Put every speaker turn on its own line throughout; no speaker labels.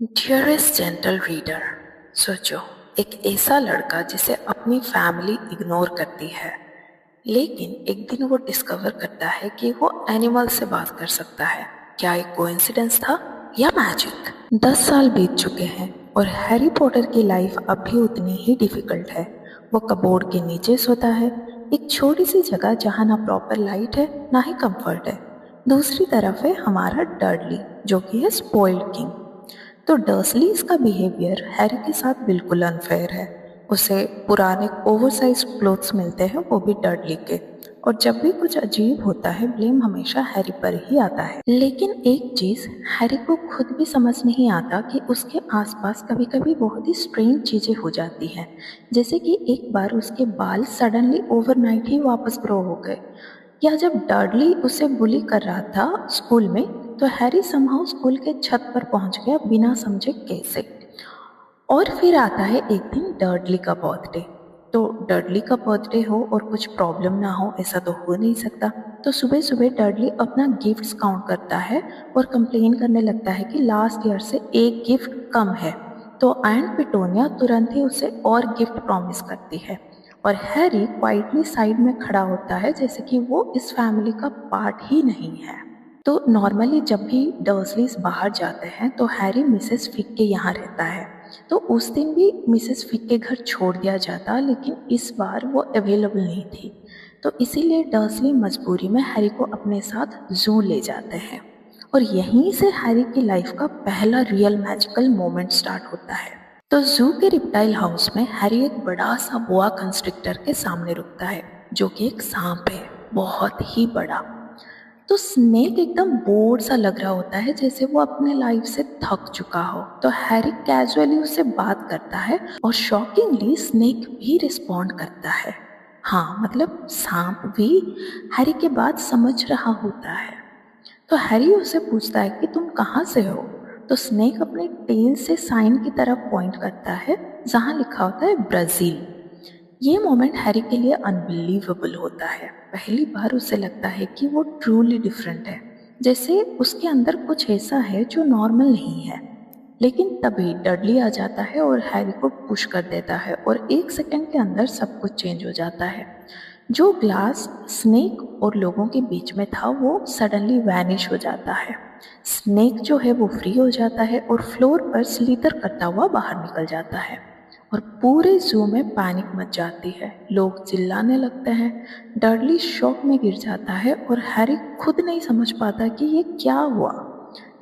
Dearest gentle reader, सोचो एक ऐसा लड़का जिसे अपनी फैमिली इग्नोर करती है, लेकिन एक दिन वो डिस्कवर करता है कि वो एनिमल से बात कर सकता है। क्या एक कोइंसिडेंस था या मैजिक? 10 साल बीत चुके हैं और हैरी पॉटर की लाइफ अब भी उतनी ही डिफिकल्ट है। वो कबोर्ड के नीचे सोता है, एक छोटी सी जगह जहाँ ना प्रॉपर लाइट है ना ही कंफर्ट है। दूसरी तरफ है हमारा डर्डली, जो कि है स्पॉइल्ड किंग। तो डर्सलीज का बिहेवियर हैरी के साथ बिल्कुल अनफेयर है। उसे पुराने ओवरसाइज क्लोथ्स मिलते हैं, वो भी डर्डली के, और जब भी कुछ अजीब होता है ब्लेम हमेशा हैरी पर ही आता है। लेकिन एक चीज हैरी को खुद भी समझ नहीं आता कि उसके आसपास कभी कभी बहुत ही स्ट्रेंज चीजें हो जाती हैं। जैसे कि एक बार उसके बाल सडनली ओवरनाइट ही वापस ग्रो हो गए, या जब डर्डली उसे बुली कर रहा था स्कूल में, तो हैरी समहाउ स्कूल के छत पर पहुंच गया बिना समझे कैसे। और फिर आता है एक दिन डर्डली का बर्थडे। तो डर्डली का बर्थडे हो और कुछ प्रॉब्लम ना हो, ऐसा तो हो नहीं सकता। तो सुबह सुबह डर्डली अपना गिफ्ट्स काउंट करता है और कंप्लेन करने लगता है कि लास्ट ईयर से एक गिफ्ट कम है। तो एंड पिटोनिया तुरंत ही उसे और गिफ्ट प्रॉमिस करती है, और हैरी क्वाइटली साइड में खड़ा होता है जैसे कि वो इस फैमिली का पार्ट ही नहीं है। तो नॉर्मली जब भी डर्सलीज बाहर जाते हैं तो हैरी मिसेस फिक के यहाँ रहता है। तो उस दिन भी मिसेस फिक के घर छोड़ दिया जाता, लेकिन इस बार वो अवेलेबल नहीं थी। तो इसीलिए डर्सली मजबूरी में हैरी को अपने साथ जू ले जाते हैं, और यहीं से हैरी की लाइफ का पहला रियल मैजिकल मोमेंट स्टार्ट होता है। तो जू के रिप्टाइल हाउस में हैरी एक बड़ा सा बोआ कंस्ट्रिक्टर के सामने रुकता है, जो कि एक सांप है, बहुत ही बड़ा। तो स्नेक एकदम बोर सा लग रहा होता है, जैसे वो अपने लाइफ से थक चुका हो। तो हैरी कैजुअली उससे बात करता है और शॉकिंगली स्नेक भी रिस्पॉन्ड करता है। हाँ, मतलब सांप भी हैरी के बात समझ रहा होता है। तो हैरी उससे पूछता है कि तुम कहाँ से हो? तो स्नेक अपने टेल से साइन की तरफ पॉइंट करता है जहाँ लिखा होता है ब्राज़ील। ये मोमेंट हैरी के लिए अनबिलीवेबल होता है। पहली बार उसे लगता है कि वो ट्रूली डिफरेंट है, जैसे उसके अंदर कुछ ऐसा है जो नॉर्मल नहीं है। लेकिन तभी डडली आ जाता है और हैरी को पुश कर देता है, और 1 सेकंड के अंदर सब कुछ चेंज हो जाता है। जो ग्लास स्नेक और लोगों के बीच में था वो सडनली वैनिश हो जाता है। स्नेक जो है वो फ्री हो जाता है और फ्लोर पर स्लीतर करता हुआ बाहर निकल जाता है, और पूरे जू में पैनिक मच जाती है। लोग चिल्लाने लगते हैं, डडली शॉक में गिर जाता है और हैरी खुद नहीं समझ पाता कि ये क्या हुआ।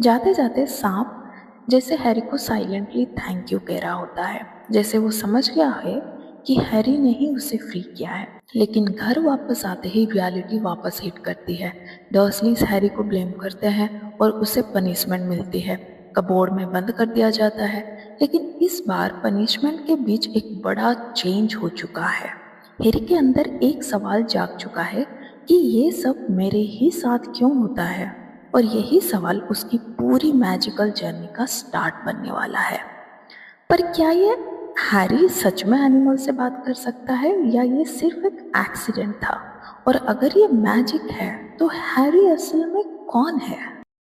जाते जाते सांप जैसे हैरी को साइलेंटली थैंक यू कह रहा होता है, जैसे वो समझ गया है कि हैरी ने ही उसे फ्री किया है। लेकिन घर वापस आते ही रियलिटी वापस हिट करती है। डर्सलीज हैरी को ब्लेम करते हैं और उसे पनिशमेंट मिलती है, कबोर्ड में बंद कर दिया जाता है। लेकिन इस बार पनिशमेंट के बीच एक बड़ा चेंज हो चुका है। हैरी के अंदर एक सवाल जाग चुका है कि ये सब मेरे ही साथ क्यों होता है, और यही सवाल उसकी पूरी मैजिकल जर्नी का स्टार्ट बनने वाला है। पर क्या ये हैरी सच में एनिमल से बात कर सकता है, या ये सिर्फ एक एक्सीडेंट था? और अगर ये मैजिक है तो हैरी असल में कौन है?